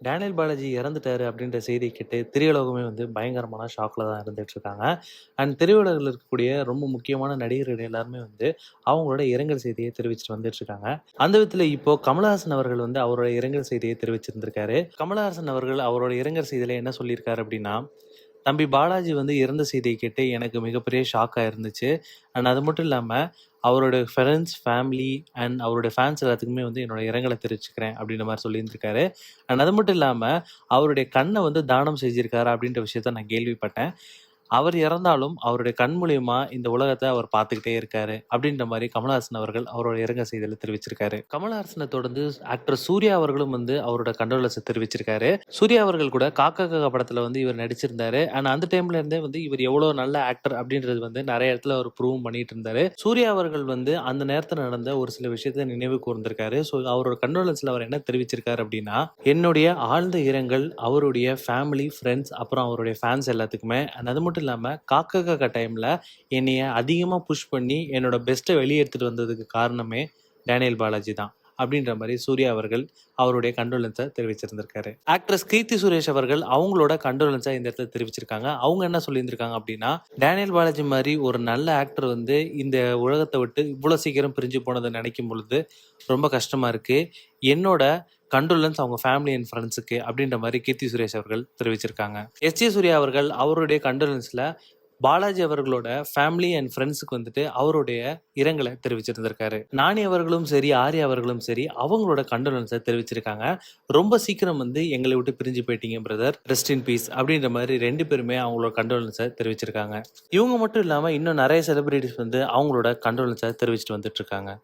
Daniel Balaji இறந்துட்டாரு அப்படின்ற செய்தி கேட்டு திரையுலகமே வந்து பயங்கரமான ஷாக்ல தான் இருந்துட்டு இருக்காங்க. அண்ட் திரையுலகில் இருக்கக்கூடிய ரொம்ப முக்கியமான நடிகர்கள் எல்லாருமே வந்து அவங்களோட இரங்கல் செய்தியை தெரிவிச்சுட்டு வந்துட்டு இருக்காங்க. அந்த விதத்துல இப்போ கமலஹாசன் அவர்கள் வந்து அவரோட இரங்கல் செய்தியை தெரிவிச்சிருந்திருக்காரு. கமலஹாசன் அவர்கள் அவரோட இரங்கல் செய்தியில என்ன சொல்லியிருக்காரு அப்படின்னா, தம்பி பாலாஜி வந்து இறந்த செய்தியை கேட்டு எனக்கு மிகப்பெரிய ஷாக்கா இருந்துச்சு. அண்ட் அது மட்டும் இல்லாம, அவரோட ஃப்ரெண்ட்ஸ், ஃபேமிலி அண்ட் அவருடைய ஃபேன்ஸ் எல்லாத்துக்குமே வந்து என்னோட இரங்கல தெரிவிச்சுக்கிறேன் அப்படின்ற மாரி சொல்லியிருந்திருக்காரு. அண்ட் அது மட்டும் இல்லாம, அவருடைய கண்ண வந்து தானம் செஞ்சிருக்காரு அப்படின்ற விஷயத்த நான் கேள்விப்பட்டேன். அவர் இறந்தாலும் அவருடைய கண் மூலியமா இந்த உலகத்த அவர் பார்த்துக்கிட்டே இருக்காரு. அப்படின்ற மாரி கமலஹாசன் அவர்கள் அவரோட இரங்கல் செய்தியில தெரிவிச்சிருக்காரு. கமலஹாசன தொடர்ந்து ஆக்டர் சூர்யா அவர்களும் வந்து அவரோட கண்டோலன்ஸ தெரிவிச்சிருக்காரு. சூர்யா அவர்கள் கூட காக்கா காக்கா படத்துல வந்து இவர் நடிச்சிருந்தாரு. ஆனா அந்த டைம்ல இருந்தே வந்து இவர் எவ்வளோ நல்ல ஆக்டர் அப்படின்றது வந்து நெறைய இடத்துல அவர் ப்ரூவும் பண்ணிட்டு இருந்தாரு. சூர்யா அவர்கள் வந்து அந்த நேரத்துல நடந்த ஒரு சில விஷயத்த நினைவு கூர்ந்திருக்காரு. ஸோ அவரோட கண்டோலன்ஸ்ல அவர் என்ன தெரிவிச்சிருக்காரு அப்படின்னா, என்னுடைய ஆழ்ந்த இரங்கல் அவருடைய ஃபேமிலி, ஃபிரெண்ட்ஸ் அப்புறம் அவருடைய ஃபேன்ஸ் எல்லாத்துக்குமே. அண்ட் அது மட்டும் இல்லாம காக்கா காக்கா டைம்ல என்னைய அதிகமா புஷ் பண்ணி என்னோட பெஸ்ட்டை வெளிய எடுத்துட்டு வந்ததுக்கு காரணமே டேனியல் பாலாஜி தான். அப்படின்ற மாரி சூர்யா அவர்கள் அவருடைய கண்டோலன்ஸ தெரிவிச்சிருந்திருக்காரு. ஆக்ட்ரஸ் கீர்த்தி சுரேஷ் அவர்கள் அவங்களோட கண்டோலன்ஸ இந்த இடத்துல தெரிவிச்சிருக்காங்க. அவங்க என்ன சொல்லியிருந்திருக்காங்க அப்படின்னா, டேனியல் பாலாஜி மாரி ஒரு நல்ல ஆக்டர் வந்து இந்த உலகத்த விட்டு இவ்வளோ சீக்கிரம் பிரிஞ்சு போனத நினைக்கும் பொழுது ரொம்ப கஷ்டமா இருக்கு. என்னோட கண்டோலன்ஸ் அவங்க ஃபேமிலி அண்ட் ஃப்ரெண்ட்ஸுக்கு அப்படின்ற மாரி கீர்த்தி சுரேஷ் அவர்கள் தெரிவிச்சிருக்காங்க. எஸ்.ஜே. சூர்யா அவர்கள் அவருடைய கண்டோலன்ஸ்ல பாலாஜி அவர்களோட ஃபேமிலி அண்ட் ஃப்ரெண்ட்ஸுக்கு வந்துட்டு அவருடைய இரங்கலை தெரிவிச்சிருந்திருக்காரு. நானி அவர்களும் சரி, ஆர்யா அவர்களும் சரி அவங்களோட கண்டோலன்ஸை தெரிவிச்சிருக்காங்க. ரொம்ப சீக்கிரம் வந்து எங்களை விட்டு பிரிஞ்சு போயிட்டீங்க பிரதர், ரெஸ்ட் இன் பீஸ் அப்படின்ற மாதிரி 2 பேருமே அவங்களோட கண்டோலன்ஸை தெரிவிச்சிருக்காங்க. இவங்க மட்டும் இல்லாம இன்னும் நிறைய செலிபிரிட்டிஸ் வந்து அவங்களோட கண்டோலன்ஸை தெரிவிச்சிட்டு வந்துட்டு இருக்காங்க.